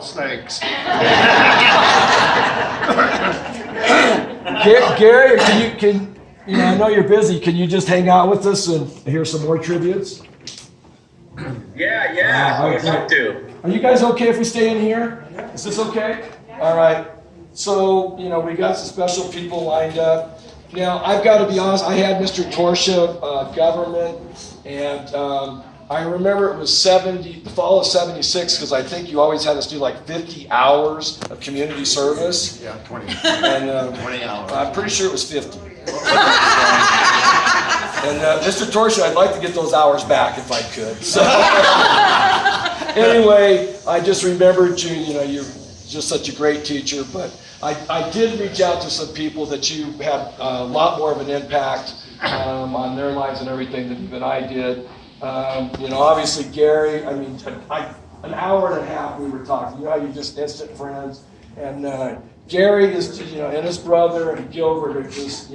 snakes. Gary, I know you're busy. Can you just hang out with us and hear some more tributes? Yeah, I would love to. Are you guys okay if we stay in here? Is this okay? All right. So, we got some special people lined up. Now, I've got to be honest, I had Mr. Torchia, government, and I remember it was the fall of 76, because I think you always had us do like 50 hours of community service. Yeah, 20. And 20 hours. I'm pretty sure it was 50. And Mr. Torchia, I'd like to get those hours back if I could. So anyway, I just remembered you. You're just such a great teacher. But I did reach out to some people that you had a lot more of an impact on their lives and everything than even I did. Obviously Gary. I mean, an hour and a half we were talking. You just instant friends. And Gary is, and his brother and Gilbert are just,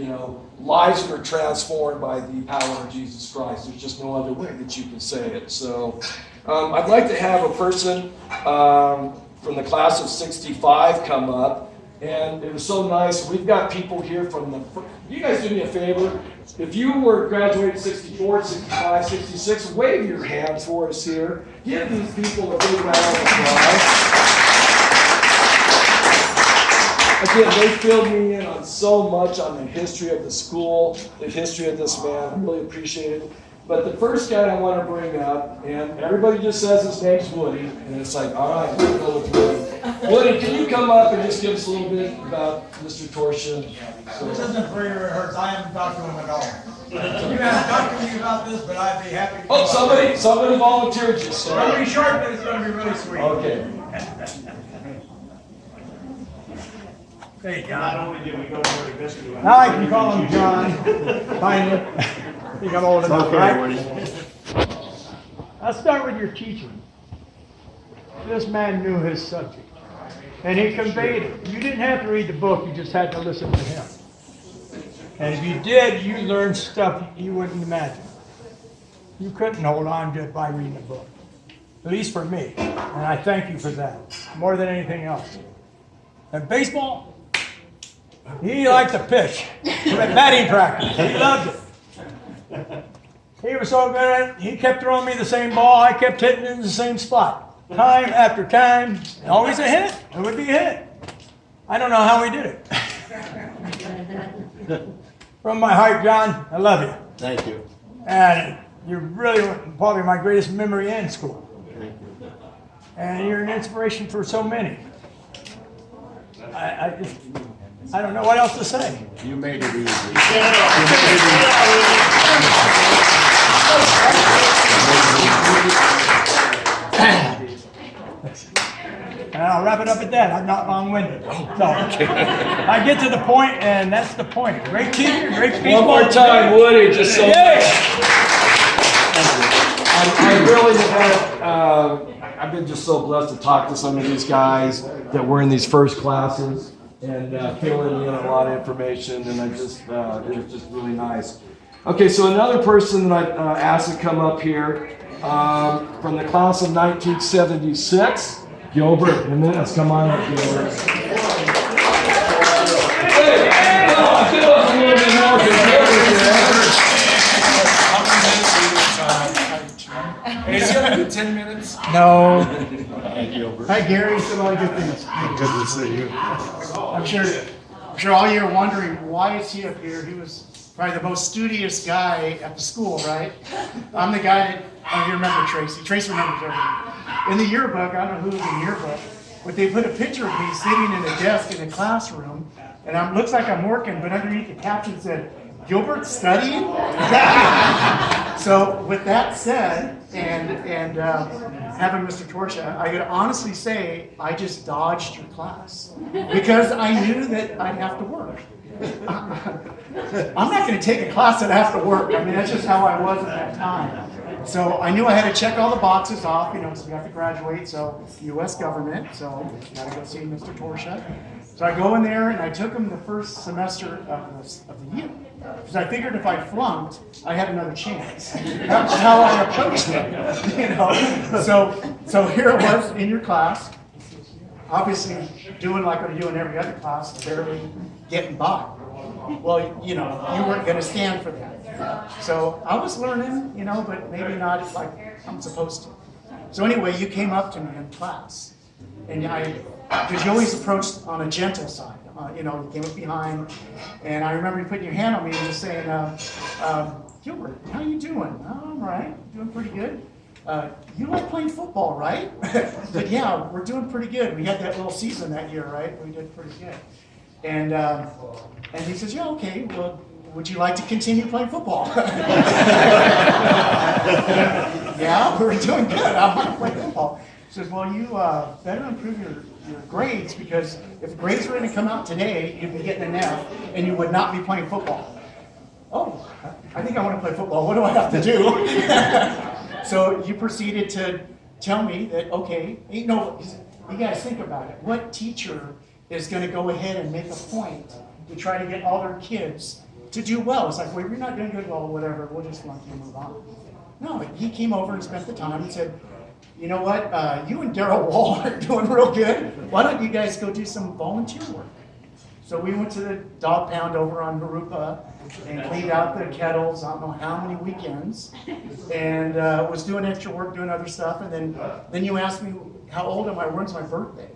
lives that are transformed by the power of Jesus Christ. There's just no other way that you can say it. So I'd like to have a person from the class of 65 come up. And it was so nice. We've got people here you guys do me a favor. If you were graduating 64, 65, 66, wave your hand for us here. Give these people a big round of applause. Again, they filled me in on so much on the history of the school, the history of this man. I really appreciate it. But the first guy I want to bring up, and everybody just says his name's Woody, and it's like, all right, we'll go with Woody. Woody, can you come up and just give us a little bit about Mr. Torchia? This isn't for your rehearse. I haven't talked to him at all. You haven't talked to me about this, but I'd be happy to. Oh, somebody volunteered you. So. It's going to be short, but it's going to be really sweet. Okay. Hey, John. Not only did we go to the biscuit. Now I can call him John. Finally. I think I'm old enough, right? I'll start with your teaching. This man knew his subject, and he conveyed it. You didn't have to read the book, you just had to listen to him. And if you did, you learned stuff you wouldn't imagine. You couldn't hold on to it by reading the book, at least for me, and I thank you for that, more than anything else. And baseball, he liked to pitch at batting practice. He loved it. He was so good at it, he kept throwing me the same ball, I kept hitting it in the same spot. Time after time, always a hit. It would be a hit. I don't know how he did it. From my heart, John, I love you. Thank you. And you're really probably my greatest memory in school. And you're an inspiration for so many. I don't know what else to say. You made it easy. And I'll wrap it up at that. I'm not long-winded. So, I get to the point, and that's the point. Great teacher, great people. One more time, Woody, just so. Yeah. I really have had, I've been just so blessed to talk to some of these guys that were in these first classes and filling in a lot of information, and it was just really nice. Okay, so another person that I asked to come up here from the class of 1976, Gilbert. Let's come on up, Gilbert. Is he only 10 minutes? No. Hi, Gilbert. Hi, Gary. So a lot of good things. Good to see you. I'm sure all you are wondering, why is he up here? He was probably the most studious guy at the school, right? I'm the guy that, you remember Tracy. Tracy remembers everything. In the yearbook, I don't know who was in the yearbook, but they put a picture of me sitting in a desk in a classroom, and it looks like I'm working, but underneath the caption said, Gilbert studying? So with that said, and having Mr. Torchia, I could honestly say I just dodged your class because I knew that I'd have to work. I'm not going to take a class that I have to work. I mean, that's just how I was at that time. So I knew I had to check all the boxes off, because we have to graduate, so U.S. government, so got to go see Mr. Torchia. So I go in there, and I took him the first semester of the year. Because I figured if I flunked, I had another chance. That's how I approached it, So here it was in your class. obviously doing like I do in every other class, barely getting by. Well, you weren't gonna stand for that. So I was learning, but maybe not like I'm supposed to. So anyway, you came up to me in class, and because you always approached on a gentle side, you came up behind, and I remember you putting your hand on me and just saying, Gilbert, how you doing? Oh, I'm all right, doing pretty good. You like playing football, right? I said, yeah, we're doing pretty good. We had that little season that year, right? We did pretty good. And he says, yeah, okay, well, would you like to continue playing football? Yeah, we're doing good. I want to play football. He says, well, you better improve your grades, because if grades were going to come out today, you'd be getting an F, and you would not be playing football. Oh, I think I want to play football. What do I have to do? So you proceeded to tell me that, okay, you guys think about it. What teacher is going to go ahead and make a point to try to get all their kids to do well? It's like, well, if you're not doing good, well, whatever, we'll just flunk you and move on. No, he came over and spent the time and said, you know what, you and Darryl Wall are doing real good. Why don't you guys go do some volunteer work? So we went to the dog pound over on Marupa and cleaned out the kettles, I don't know how many weekends, and was doing extra work, doing other stuff. And then you asked me, how old am I, when's my birthday?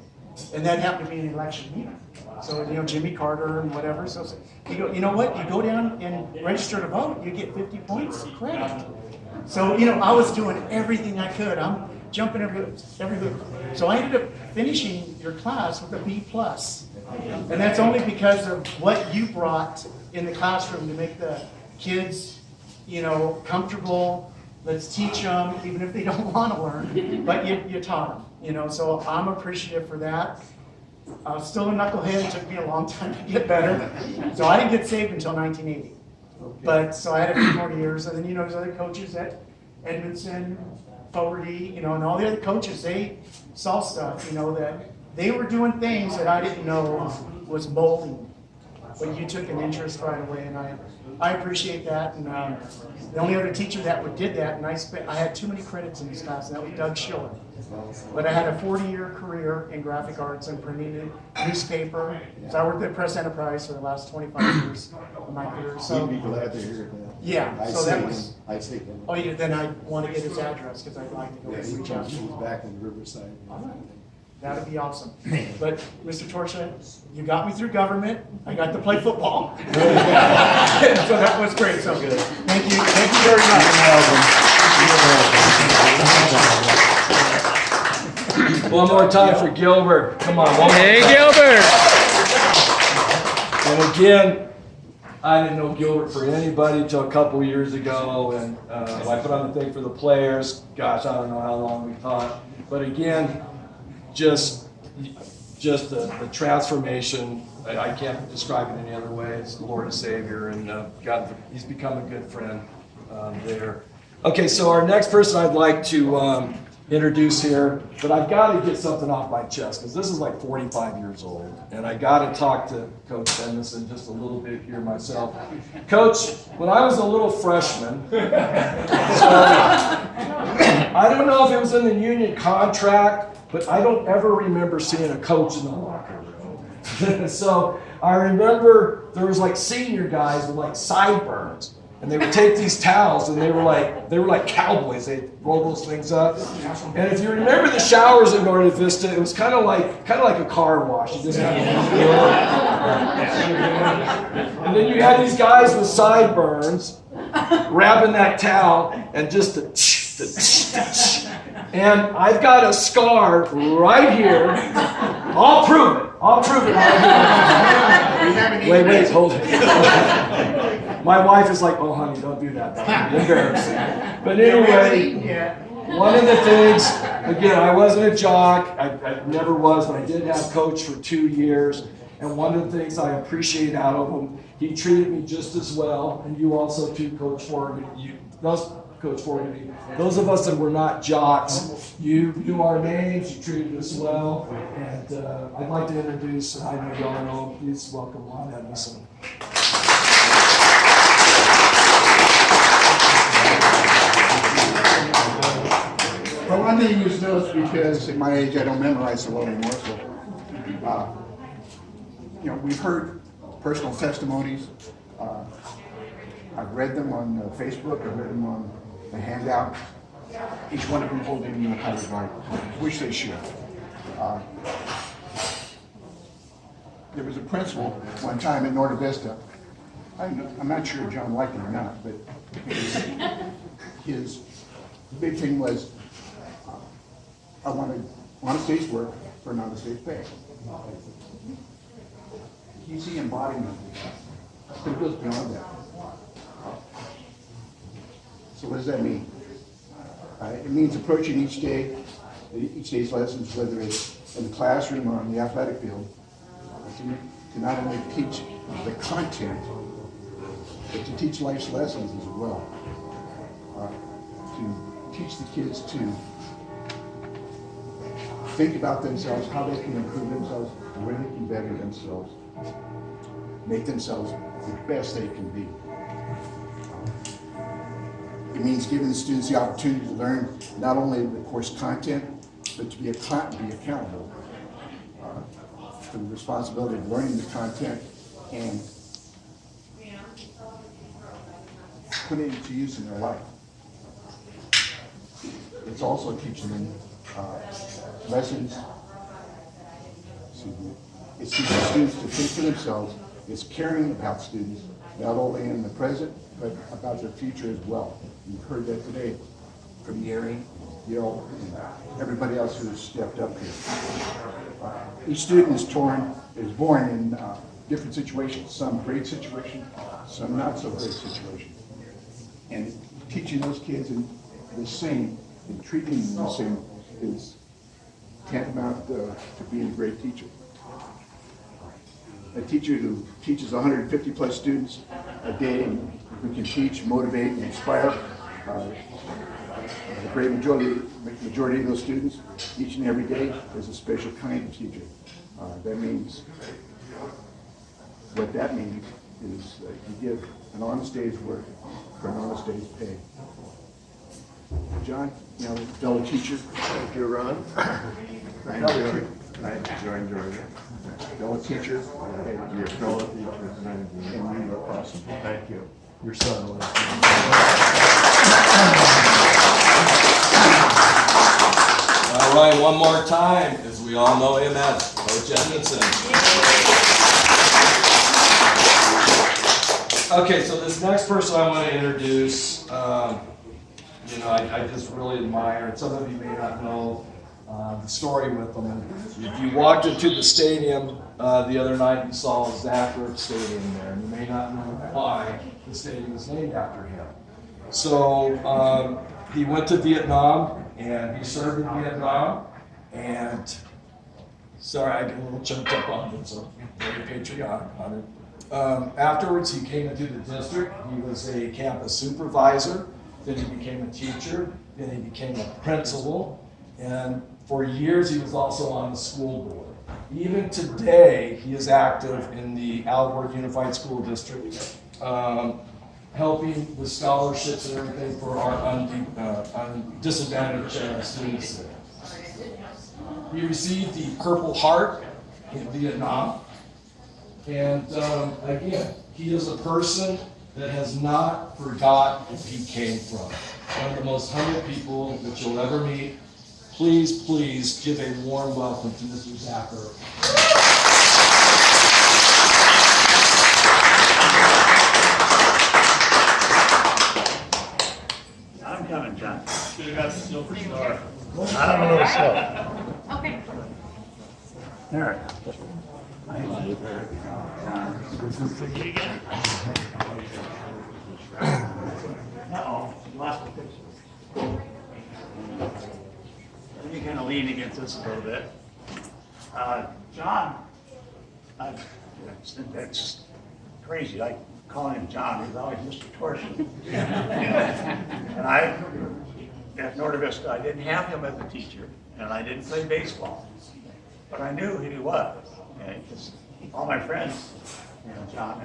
And that happened to be an election year. So, Jimmy Carter and whatever. So you go, you know what, you go down and register to vote, you get 50 points credit. So, I was doing everything I could. I'm jumping every hoop. So I ended up finishing your class with a B+. And that's only because of what you brought in the classroom to make the kids, comfortable. Let's teach them, even if they don't want to learn, but you taught them, so I'm appreciative for that. I was still a knucklehead. It took me a long time to get better. So I didn't get saved until 1980. But so I had a few more years. And then, there's other coaches at Edmondson, Fogarty, and all the other coaches, they saw stuff, that they were doing things that I didn't know was molding. But you took an interest right away, and I appreciate that. And the only other teacher that did that, and I had too many credits in this class, and that was Doug Schiller. But I had a 40-year career in graphic arts and printing a newspaper. So I worked at Press Enterprise for the last 25 years of my career. So You'd be glad to hear that. yeah, so that was. I see him. Oh, yeah, then I want to get his address because I'd like to go Yeah, and reach out to he's him. back in Riverside. All right. That'd be awesome. But Mr. Torchia, you got me through government. I got to play football. So that was great. So good. Thank you. Thank you very much. One more time for Gilbert. Come on. Hey, Gilbert! And again, I didn't know Gilbert for anybody until a couple years ago, and I put on the thing for the players. Gosh, I don't know how long we taught. But again, just the transformation. I can't describe it any other way. It's the Lord and Savior, and God, he's become a good friend there. Okay, so our next person I'd like to introduce here, but I've got to get something off my chest because this is like 45 years old, and I got to talk to Coach Dennison just a little bit here myself. Coach, when I was a little freshman, so I don't know if it was in the union contract, but I don't ever remember seeing a coach in the locker room. So I remember there was like senior guys with like sideburns. And they would take these towels, and they were like cowboys. They'd roll those things up. And if you remember the showers in Norte Vista, it was kind of like a car wash. You just had to feel it. And then you had these guys with sideburns grabbing that towel and just and I've got a scar right here. I'll prove it. Right here. Wait, hold it. My wife is like, oh, honey, don't do that. That'd be embarrassing. But anyway, one of the things, again, I wasn't a jock. I never was, but I did have coach for 2 years. And one of the things I appreciate out of him, he treated me just as well. And you also too, Coach Forgan. Coach Forgan. Those of us that were not jocks, you knew our names, you treated us well. And I'd like to introduce, I know y'all know, please welcome Lon Edmondson. Well, one thing you notice, because at my age I don't memorize so well anymore, so We've heard personal testimonies. I've read them on Facebook, I've read them on the handout. Each one of them holding you in high regard, which they should. There was a principal one time in Norte Vista. I'm not sure if John liked it or not, but his big thing was, I wanted honest day's work for an honest day's pay. He's the embodiment, but it goes beyond that. So what does that mean? It means approaching each day's lessons, whether it's in the classroom or on the athletic field, to not only teach the content, but to teach life's lessons as well. To teach the kids to think about themselves, how they can improve themselves, where they can better themselves, make themselves the best they can be. It means giving the students the opportunity to learn not only the course content, but to be accountable for the responsibility of learning the content and putting it to use in their life. It's also teaching them lessons. It's teaching students to think for themselves. It's caring about students, not only in the present, but about their future as well. You've heard that today from Gary, Gil, and everybody else who has stepped up here. Each student is born in different situations, some great situations, some not so great situations. And teaching those kids in the same, and treating them the same is tantamount to being a great teacher. A teacher who teaches 150 plus students a day, who can teach, motivate, and inspire the great majority of those students each and every day is a special kind of teacher. What that means is you give an honest day's work for an honest day's pay. John, fellow teacher. Thank you, Ron. I enjoyed it. Fellow teacher. Your fellow teachers, And you are awesome. thank you. Your son was. All right, one more time, as we all know him as Coach Edmondson. Okay, so this next person I want to introduce, I just really admire, and some of you may not know the story with him. And if you walked into the stadium the other night, you saw Zacher Stadium there, and you may not know why the stadium is named after him. So he went to Vietnam, and he served in Vietnam, and sorry, I get a little choked up on it, so very patriotic on it. Afterwards, he came into the district. He was a campus supervisor, then he became a teacher, then he became a principal, and for years he was also on the school board. Even today, he is active in the Alvord Unified School District, helping with scholarships and everything for our disadvantaged students there. He received the Purple Heart in Vietnam. And again, he is a person that has not forgot where he came from. One of the most humble people that you'll ever meet. Please, please give a warm welcome to Mr. Zacher. I'm coming, John. Should have got the silver star. I don't know so. Okay. There. Uh-oh, you lost the picture. Let me kind of lean against this a little bit. John, that's crazy. I call him John. He's always Mr. Torchia. And at Norte Vista, I didn't have him as a teacher, and I didn't play baseball, but I knew who he was. Because all my friends, John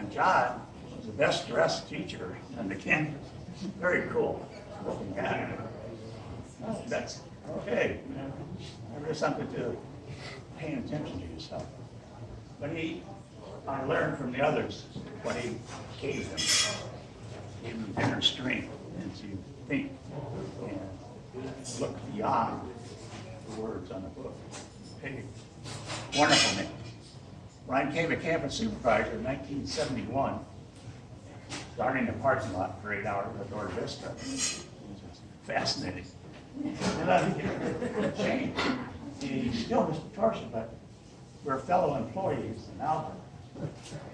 was the best dressed teacher in the campus. Very cool looking guy. That's okay. There's something to paying attention to yourself. But I learned from the others what he gave them inner strength and to think and look beyond the words on the book. Hey, wonderful man. When I became a campus supervisor in 1971, starting the parking lot for 8 hours at Door Vista, it was fascinating. And I think it changed. He's still Mr. Torchia, but we're fellow employees in Albert.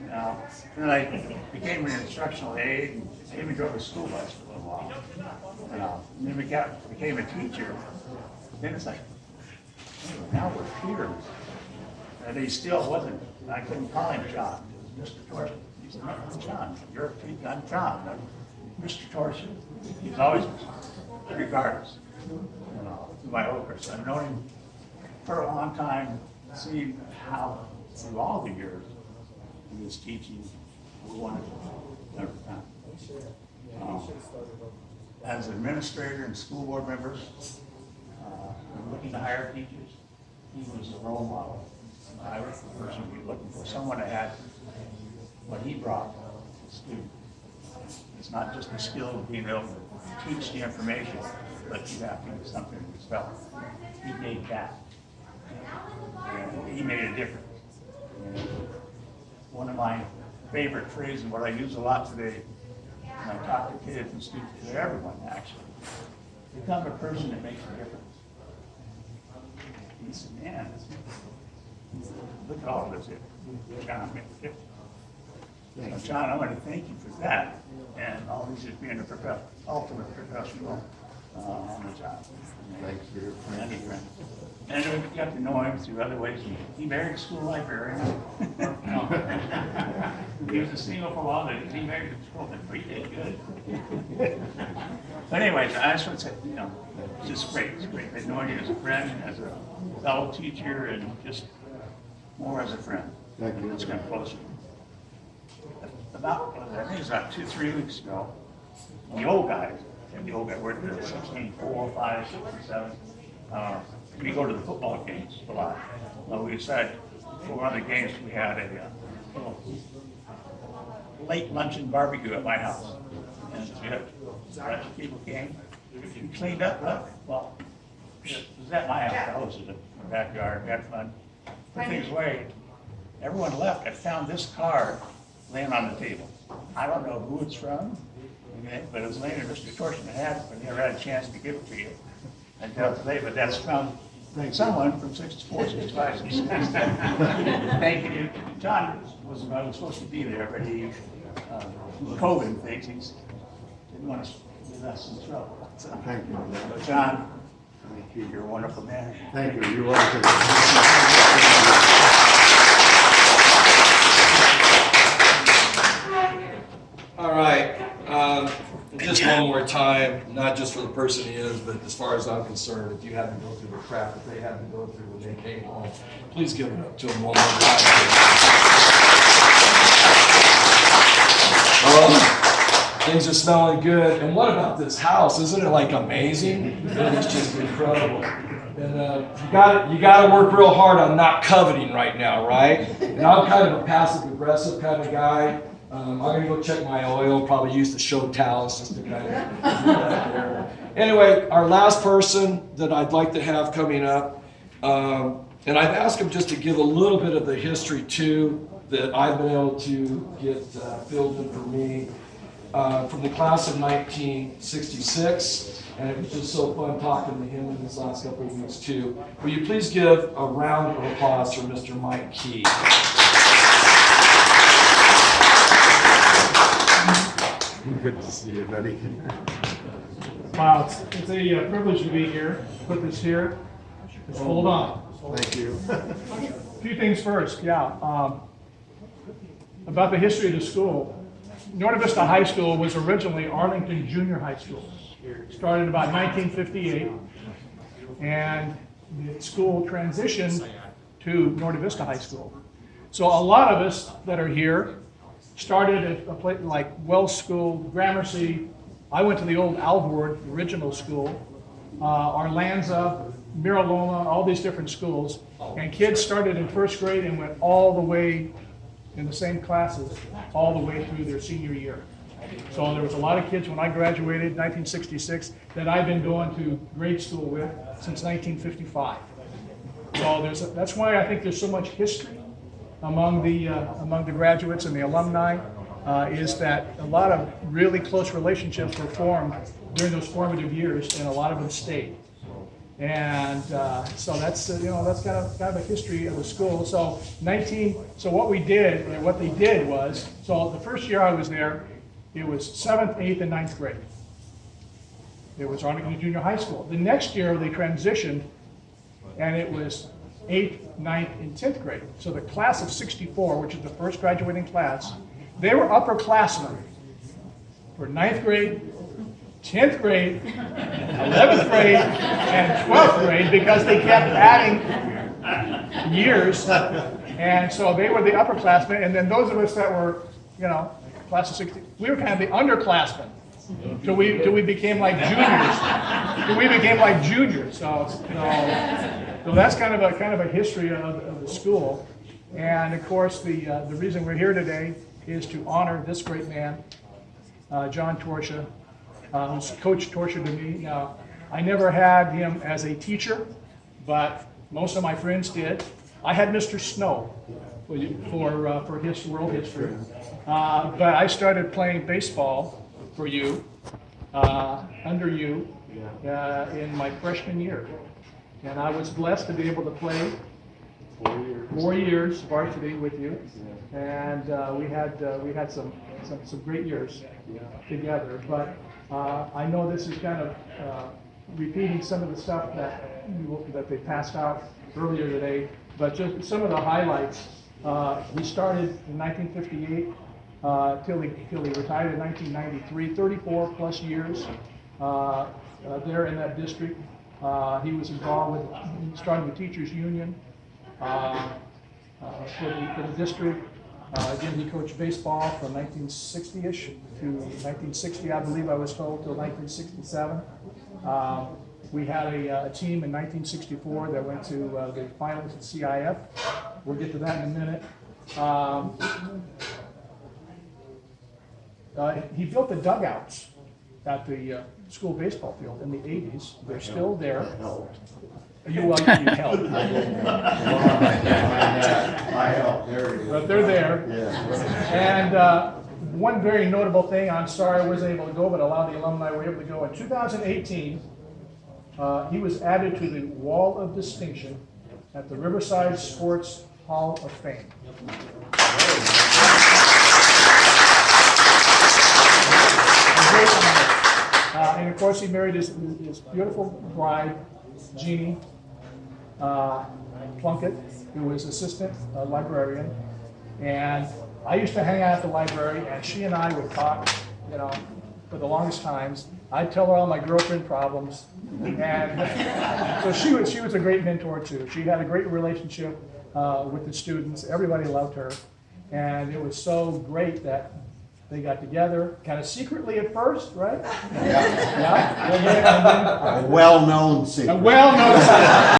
Now, then I became an instructional aide and even drove a school bus for a little while. And then we became a teacher. Then it's like, hey, now we're peers. And he still wasn't, I couldn't call him John, it was Mr. Torchia. He said, no, John, you're a teacher, I'm John, I'm Mr. Torchia. He's always, regardless, my Oakers. I've known him for a long time, seeing how through all the years he was teaching, we wanted to every time. As an administrator and school board member, looking to hire teachers, he was a role model. I was the person we were looking for, someone that had what he brought to the student. It's not just the skill of being able to teach the information, but you have to do something yourself. He made that. And he made a difference. And one of my favorite phrases, what I use a lot today, when I talk to kids and students, to everyone actually, become a person that makes a difference. He said, man, look at all of this here. John made a difference. So John, I want to thank you for that. And always just being a ultimate professional on the job. Thanks for your And a friend. And we got to know him through other ways. He married a school librarian. He was a single for a while, but he married a school librarian, but he did good. But anyways, I just want to say, it's just great. It's great. I've known you as a friend, as a fellow teacher, and just more as a friend. Thank you. It's gotten closer. I think it was about 2-3 weeks ago, the old guys, we're there, 16, 4, 5, 6, 7, we go to the football games a lot. Well, we decided for one of the games, we had a little late luncheon barbecue at my house. And we had a bunch of people came, we cleaned up, well, it was at my house, I was in the backyard, had fun, put things away. Everyone left, I found this card laying on the table. I don't know who it's from, okay, but it was laying there. Mr. Torchia had it, but he never had a chance to give it to you until today, but that's from someone from 64, 65, 66. Thank you. John was supposed to be there, but he, COVID things, he didn't want to get us in trouble. So, Thank you. so John, you're a wonderful man. Thank you. You're welcome. All right, just one more time, not just for the person he is, but as far as I'm concerned, if you had to go through the crap that they had to go through when they came home, please give it up to them one more time. Things are smelling good, and what about this house? Isn't it like amazing? It's just incredible. And you got to work real hard on not coveting right now, right? And I'm kind of a passive-aggressive kind of guy. I'm going to go check my oil, probably use the show towels just to kind of do that there. Anyway, our last person that I'd like to have coming up, and I've asked him just to give a little bit of the history too that I've been able to get filled in for me from the class of 1966, and it was just so fun talking to him in this last couple of weeks too. Will you please give a round of applause for Mr. Mike Key? Good to see you, buddy. Wow, it's a privilege to be here. Put this here. Just hold on. Thank you. A few things first, about the history of the school. Norte Vista High School was originally Arlington Junior High School. Started about 1958, and the school transitioned to Norte Vista High School. So a lot of us that are here started at a place like Wells School, Gramercy. I went to the old Alvord original school, Arlanza, Mira Loma, all these different schools. And kids started in first grade and went all the way in the same classes, all the way through their senior year. So there was a lot of kids when I graduated in 1966 that I've been going to grade school with since 1955. So that's why I think there's so much history among the graduates and the alumni, is that a lot of really close relationships were formed during those formative years, and a lot of them stayed. And so that's that's kind of a history of the school. So what they did was, so the first year I was there, it was 7th, 8th, and 9th grade. It was Arlington Junior High School. The next year they transitioned, and it was 8th, 9th, and 10th grade. So the class of 64, which is the first graduating class, they were upperclassmen for 9th grade, 10th grade, 11th grade, and 12th grade, because they kept adding years. And so they were the upperclassmen, and then those of us that were, class of 60, we were kind of the underclassmen. Till we became like juniors. So that's kind of a history of the school. And of course, the reason we're here today is to honor this great man, John Torchia, who's coached Torchia to me. Now, I never had him as a teacher, but most of my friends did. I had Mr. Snow for his world history, but I started playing baseball for you, under you, in my freshman year, and I was blessed to be able to play 4 years varsity with you, and we had some great years together. But I know this is kind of repeating some of the stuff that they passed out earlier today, but just some of the highlights. He started in 1958 till he retired in 1993, 34 plus years there in that district. He was involved with starting the teachers union for the district. Again, he coached baseball from 1960-ish to 1960, I believe I was told, till 1967. We had a team in 1964 that went to the finals at CIF. We'll get to that in a minute. He built the dugouts at the school baseball field in the 80s. They're still there. You helped. I helped, But they're there. And one very notable thing, I'm sorry I wasn't able to go, but a lot of the alumni were able to go. In 2018, he was added to the Wall of Distinction at the Riverside Sports Hall of Fame. And of course, he married his beautiful bride, Jeannie Plunkett, who was assistant librarian. And I used to hang out at the library, and she and I would talk, for the longest times. I'd tell her all my girlfriend problems, and so she was a great mentor too. She had a great relationship with the students. Everybody loved her, and it was so great that they got together, kind of secretly at first, right? Yeah. A well-known secret. A well-known secret.